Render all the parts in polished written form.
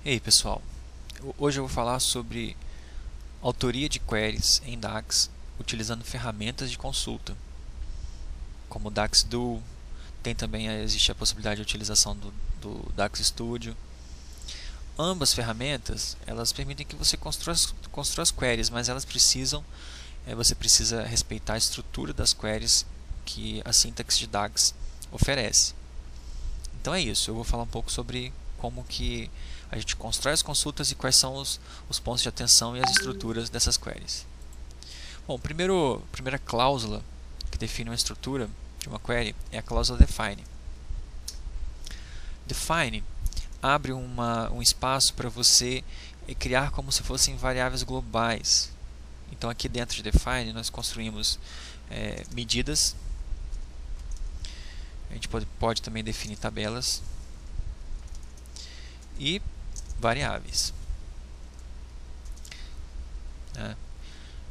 Ei pessoal, hoje eu vou falar sobre autoria de queries em DAX utilizando ferramentas de consulta, como o DaxDuo. Tem também existe a possibilidade de utilização do DAX Studio. Ambas ferramentas elas permitem que você construa as queries, mas elas você precisa respeitar a estrutura das queries que a sintaxe de DAX oferece. Então é isso, eu vou falar um pouco sobre como que a gente constrói as consultas e quais são os pontos de atenção e as estruturas dessas queries. Bom, primeira cláusula que define uma estrutura de uma query é a cláusula define. Define abre um espaço para você criar como se fossem variáveis globais. Então aqui dentro de define nós construímos medidas. A gente pode também definir tabelas e variáveis.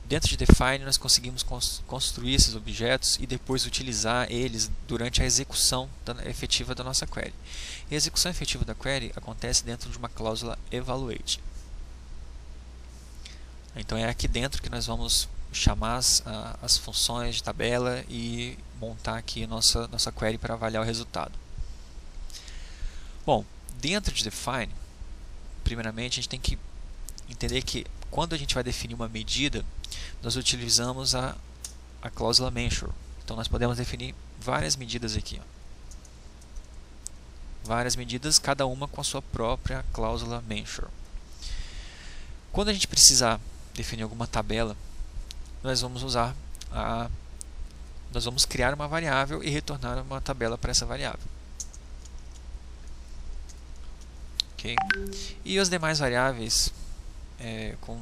Dentro de define nós conseguimos construir esses objetos e depois utilizar eles durante a execução efetiva da nossa query. E a execução efetiva da query acontece dentro de uma cláusula evaluate. Então é aqui dentro que nós vamos chamar as funções de tabela e montar aqui nossa query para avaliar o resultado. Bom, dentro de define, primeiramente a gente tem que entender que quando a gente vai definir uma medida, nós utilizamos a cláusula measure. Então nós podemos definir várias medidas aqui. Várias medidas, cada uma com a sua própria cláusula measure. Quando a gente precisar definir alguma tabela, nós vamos criar uma variável e retornar uma tabela para essa variável. Okay? E as demais variáveis com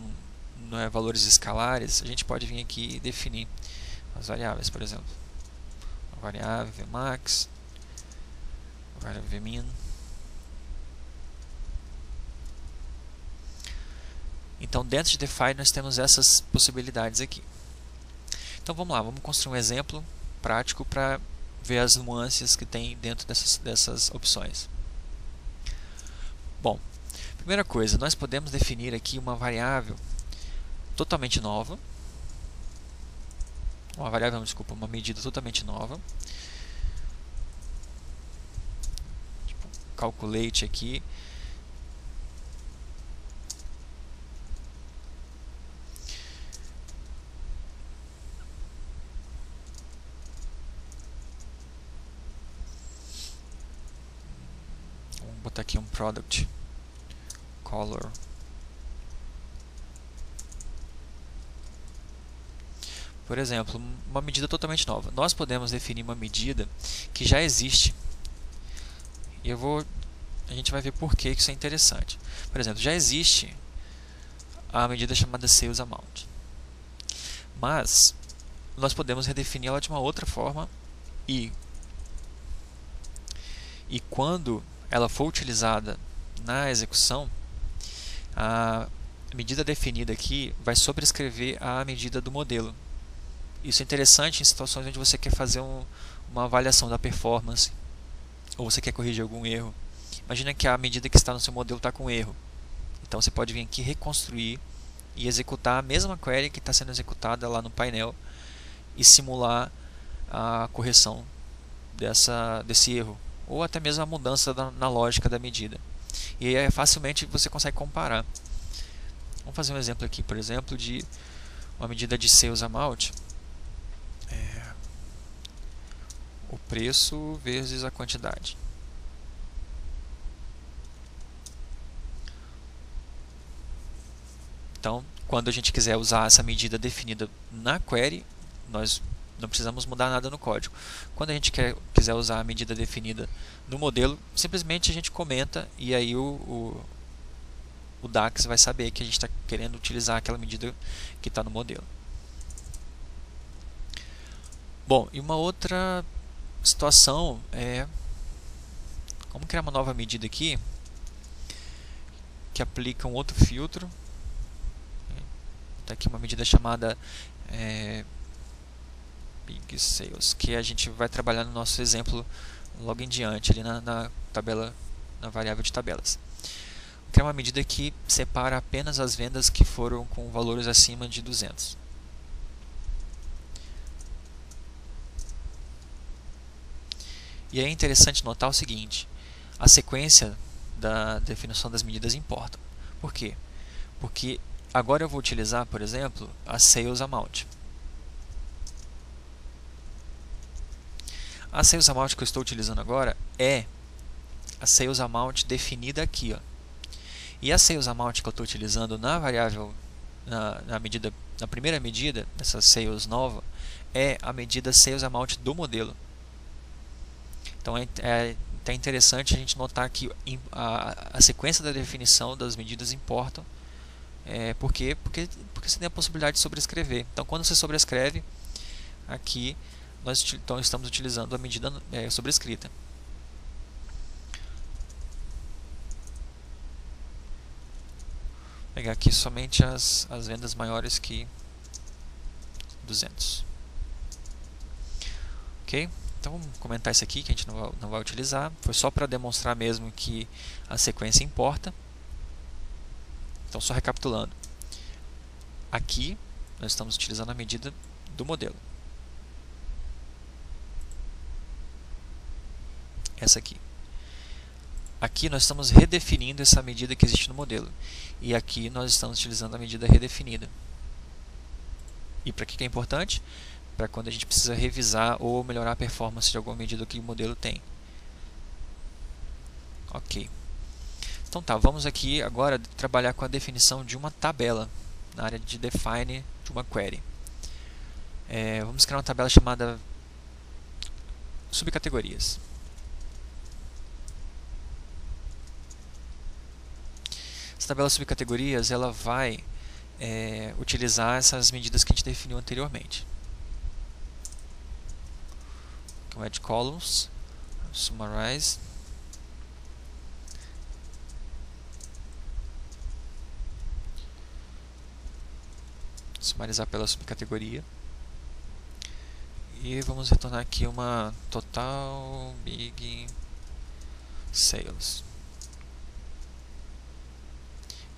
valores escalares, a gente pode vir aqui e definir as variáveis, por exemplo, a variável Vmax, a variável Vmin. Então dentro de define nós temos essas possibilidades aqui. Então vamos lá, vamos construir um exemplo prático para ver as nuances que tem dentro dessas opções. Bom, primeira coisa, nós podemos definir aqui uma variável totalmente nova, uma medida totalmente nova, tipo calculate aqui, vamos botar aqui um product color. Por exemplo, uma medida totalmente nova. Nós podemos definir uma medida que já existe. E a gente vai ver por que isso é interessante. Por exemplo, já existe a medida chamada sales amount. Mas nós podemos redefinir ela de uma outra forma e quando ela for utilizada na execução, a medida definida aqui vai sobrescrever a medida do modelo. Isso é interessante em situações onde você quer fazer uma avaliação da performance ou você quer corrigir algum erro. Imagina que a medida que está no seu modelo está com erro. Então você pode vir aqui reconstruir e executar a mesma query que está sendo executada lá no painel e simular a correção desse erro ou até mesmo a mudança na lógica da medida. E aí facilmente você consegue comparar. Vamos fazer um exemplo aqui, por exemplo, de uma medida de sales amount. O preço vezes a quantidade. Então, quando a gente quiser usar essa medida definida na query, nós não precisamos mudar nada no código. Quando a gente quiser usar a medida definida no modelo, simplesmente a gente comenta e aí o DAX vai saber que a gente está querendo utilizar aquela medida que está no modelo. Bom, e uma outra situação é como criar uma nova medida aqui que aplica um outro filtro. Está aqui uma medida chamada Big Sales, que a gente vai trabalhar no nosso exemplo logo em diante ali na tabela, na variável de tabelas. criar uma medida que separa apenas as vendas que foram com valores acima de 200. E é interessante notar o seguinte: a sequência da definição das medidas importa. Por quê? Porque agora eu vou utilizar, por exemplo, a Sales Amount. A Sales Amount que eu estou utilizando agora é a Sales Amount definida aqui, ó. E a Sales Amount que eu estou utilizando na variável, na primeira medida, dessa Sales nova, é a medida Sales Amount do modelo. Então é interessante a gente notar que a sequência da definição das medidas importa. Por quê? Porque você tem a possibilidade de sobrescrever. Então, quando você sobrescreve, aqui nós estamos utilizando a medida sobrescrita. Vou pegar aqui somente as vendas maiores que 200. Ok? Então vamos comentar isso aqui que a gente não vai utilizar. Foi só para demonstrar mesmo que a sequência importa. Então, só recapitulando. Aqui nós estamos utilizando a medida do modelo. Essa aqui. Aqui nós estamos redefinindo essa medida que existe no modelo. E aqui nós estamos utilizando a medida redefinida. E para que é importante? Para quando a gente precisa revisar ou melhorar a performance de alguma medida que o modelo tem. Ok. Então tá, vamos aqui agora trabalhar com a definição de uma tabela na área de define de uma query. Vamos criar uma tabela chamada subcategorias. Essa tabela subcategorias ela vai utilizar essas medidas que a gente definiu anteriormente. Então, add columns, summarize, sumarizar pela subcategoria, e vamos retornar aqui uma total big sales.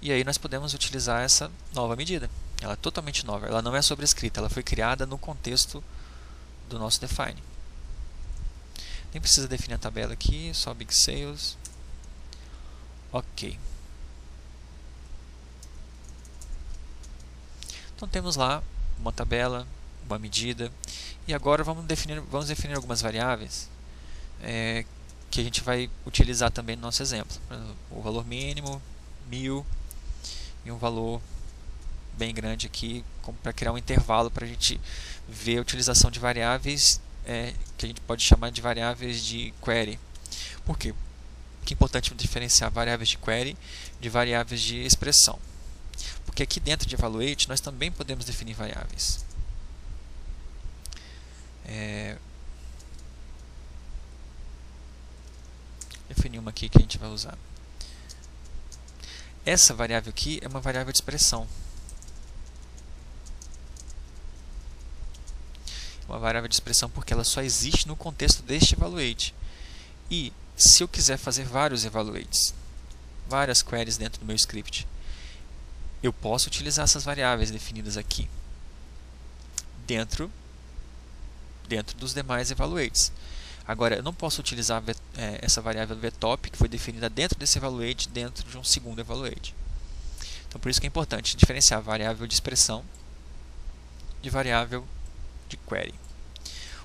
E aí nós podemos utilizar essa nova medida. Ela é totalmente nova, ela não é sobrescrita, ela foi criada no contexto do nosso define. Nem precisa definir a tabela aqui, só big sales. Ok. Então temos lá uma tabela, uma medida, e agora vamos definir algumas variáveis que a gente vai utilizar também no nosso exemplo. O valor mínimo, 1000, e um valor bem grande aqui para criar um intervalo para a gente ver a utilização de variáveis que a gente pode chamar de variáveis de query. Por quê? Porque é importante diferenciar variáveis de query de variáveis de expressão. Porque aqui dentro de evaluate nós também podemos definir variáveis. Definir uma aqui que a gente vai usar. Essa variável aqui é uma variável de expressão. Uma variável de expressão porque ela só existe no contexto deste evaluate. E se eu quiser fazer vários evaluates, várias queries dentro do meu script, eu posso utilizar essas variáveis definidas aqui dentro dos demais evaluates. Agora, eu não posso utilizar essa variável vtop, que foi definida dentro desse evaluate, dentro de um segundo evaluate. Então, por isso que é importante diferenciar variável de expressão de variável de query.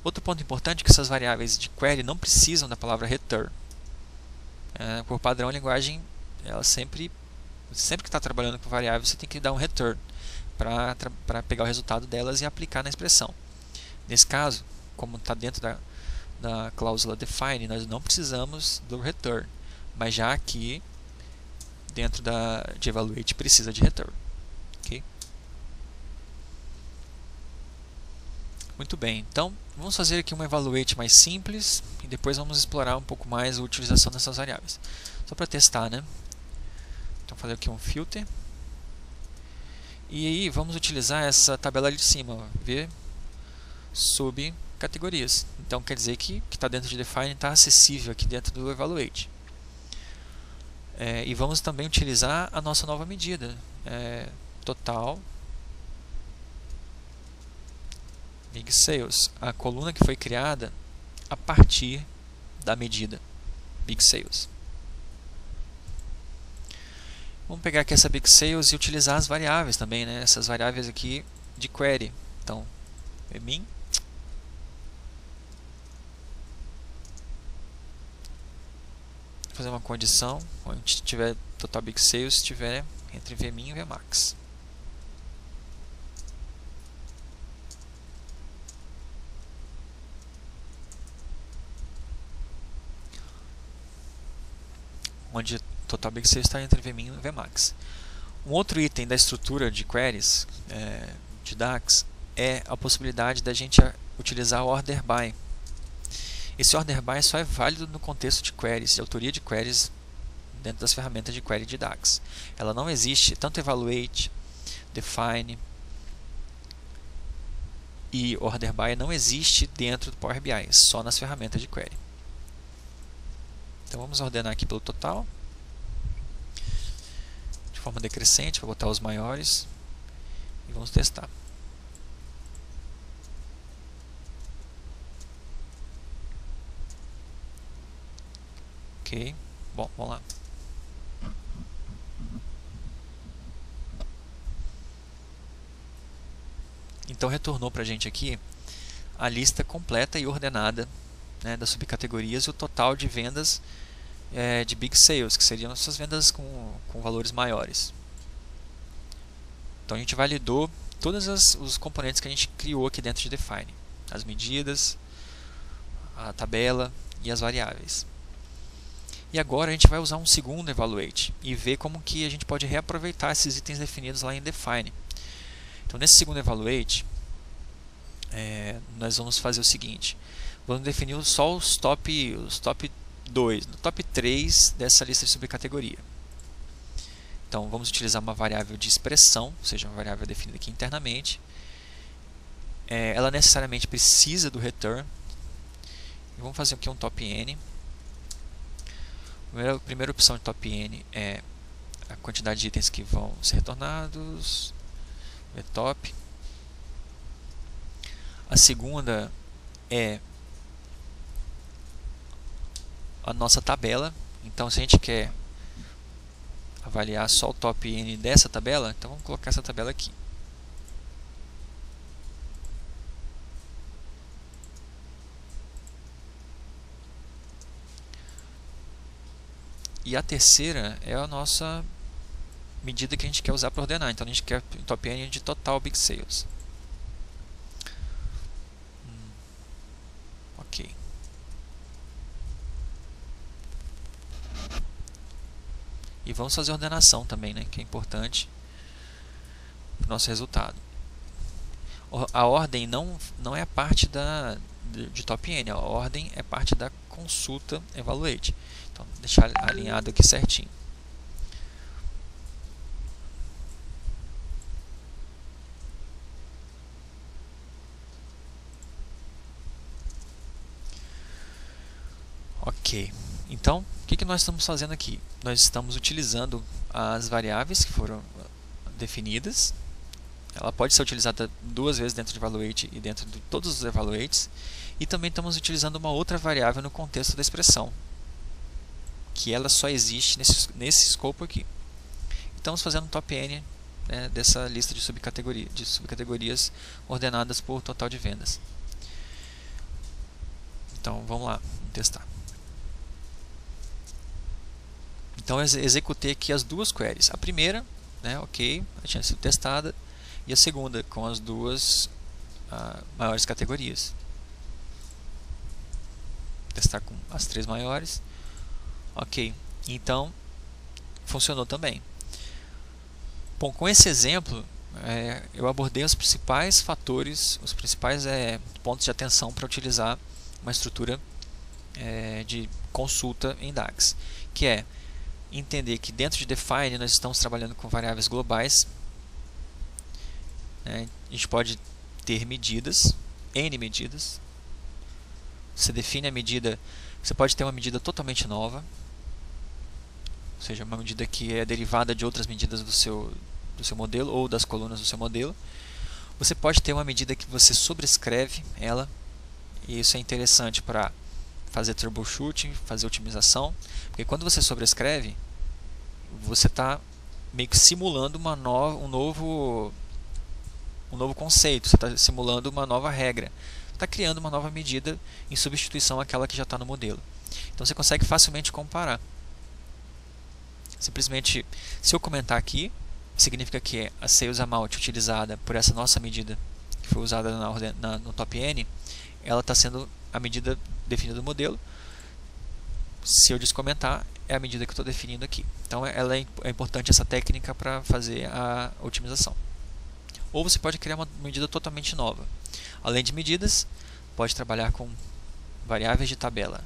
Outro ponto importante é que essas variáveis de query não precisam da palavra return. Por padrão, a linguagem, ela sempre que está trabalhando com variável, você tem que dar um return para pegar o resultado delas e aplicar na expressão. Nesse caso, como está dentro da cláusula define, nós não precisamos do return, mas já aqui dentro de evaluate precisa de return. Okay? Muito bem, então vamos fazer aqui uma evaluate mais simples e depois vamos explorar um pouco mais a utilização dessas variáveis. Só para testar, né? Então, fazer aqui um filter. E aí, vamos utilizar essa tabela ali de cima, ó, ver subcategorias. Então, quer dizer que está dentro de define está acessível aqui dentro do evaluate. E vamos também utilizar a nossa nova medida, total Big Sales, a coluna que foi criada a partir da medida Big Sales. Vamos pegar aqui essa Big Sales e utilizar as variáveis também, né? Essas variáveis aqui de query. Então, min, fazer uma condição onde tiver total Big Sales, estiver entre Vmin e Vmax. Onde total Big Sales está entre Vmin e Vmax. Um outro item da estrutura de queries de DAX é a possibilidade da gente utilizar o order by. Esse order by só é válido no contexto de queries, de autoria de queries dentro das ferramentas de query de DAX. Ela não existe, tanto evaluate, define e order by não existe dentro do Power BI, só nas ferramentas de query. Então vamos ordenar aqui pelo total, de forma decrescente, vou botar os maiores e vamos testar. Ok, bom, vamos lá. Então retornou para a gente aqui a lista completa e ordenada, né, das subcategorias e o total de vendas de Big Sales, que seriam essas vendas com valores maiores. Então a gente validou todos os componentes que a gente criou aqui dentro de Define, as medidas, a tabela e as variáveis. E agora a gente vai usar um segundo Evaluate e ver como que a gente pode reaproveitar esses itens definidos lá em Define. Então nesse segundo Evaluate, nós vamos fazer o seguinte: vamos definir só os top 2, no top 3 dessa lista de subcategoria. Então vamos utilizar uma variável de expressão, ou seja, uma variável definida aqui internamente. Ela necessariamente precisa do return. E vamos fazer aqui um top n. A primeira opção de top n é a quantidade de itens que vão ser retornados, top. A segunda é a nossa tabela. Então, se a gente quer avaliar só o top n dessa tabela, então vamos colocar essa tabela aqui. E a terceira é a nossa medida que a gente quer usar para ordenar. Então a gente quer top n de total Big Sales. Ok. E vamos fazer ordenação também, né, que é importante para o nosso resultado. A ordem não é a parte de top n, a ordem é parte da consulta evaluate. Então, deixar alinhado aqui certinho. Ok, então o que nós estamos fazendo aqui? Nós estamos utilizando as variáveis que foram definidas. Ela pode ser utilizada duas vezes dentro de Evaluate e dentro de todos os Evaluates. E também estamos utilizando uma outra variável no contexto da expressão, que ela só existe nesse escopo aqui. Estamos fazendo um top n, né, dessa lista de subcategorias ordenadas por total de vendas. Então vamos lá, vamos testar. Então eu executei aqui as duas queries. A primeira, né, ok, já tinha sido testada, e a segunda com as duas maiores categorias. Testar com as 3 maiores. Ok, então funcionou também. Bom, com esse exemplo eu abordei os principais fatores, os principais pontos de atenção para utilizar uma estrutura de consulta em DAX, que é entender que dentro de Define nós estamos trabalhando com variáveis globais. A gente pode ter medidas, N medidas. Você define a medida, você pode ter uma medida totalmente nova, ou seja, uma medida que é derivada de outras medidas do seu modelo ou das colunas do seu modelo. Você pode ter uma medida que você sobrescreve ela, e isso é interessante para fazer troubleshooting, fazer otimização, porque quando você sobrescreve, você está meio que simulando um novo conceito, você está simulando uma nova regra, está criando uma nova medida em substituição àquela que já está no modelo. Então você consegue facilmente comparar. Simplesmente, se eu comentar aqui, significa que a sales amount utilizada por essa nossa medida, que foi usada no top N, ela está sendo a medida definida do modelo. Se eu descomentar, é a medida que eu estou definindo aqui. Então é importante essa técnica para fazer a otimização. Ou você pode criar uma medida totalmente nova. Além de medidas, pode trabalhar com variáveis de tabela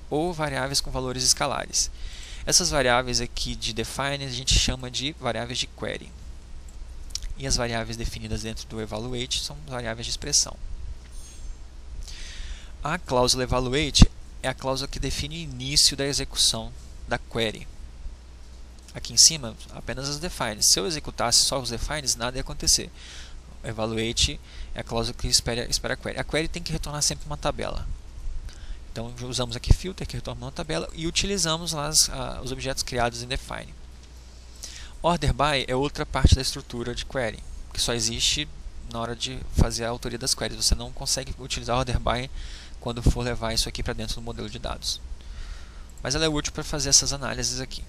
ou variáveis com valores escalares. Essas variáveis aqui de define a gente chama de variáveis de query. E as variáveis definidas dentro do evaluate são variáveis de expressão. A cláusula evaluate é a cláusula que define o início da execução da query. Aqui em cima, apenas as defines. Se eu executasse só os defines, nada ia acontecer. O evaluate é a cláusula que espera a query. A query tem que retornar sempre uma tabela. Então, usamos aqui filter, que retorna uma tabela, e utilizamos lá os objetos criados em define. Order by é outra parte da estrutura de query, que só existe na hora de fazer a autoria das queries. Você não consegue utilizar order by quando for levar isso aqui para dentro do modelo de dados. Mas ela é útil para fazer essas análises aqui.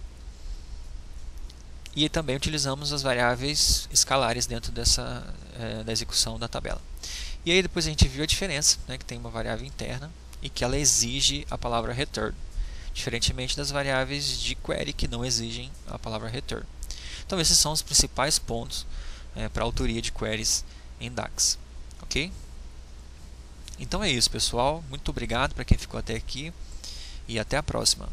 E também utilizamos as variáveis escalares dentro da execução da tabela. E aí depois a gente viu a diferença, né, que tem uma variável interna e que ela exige a palavra return, diferentemente das variáveis de query que não exigem a palavra return. Então esses são os principais pontos para a autoria de queries em DAX. Ok? Então é isso, pessoal. Muito obrigado para quem ficou até aqui e até a próxima.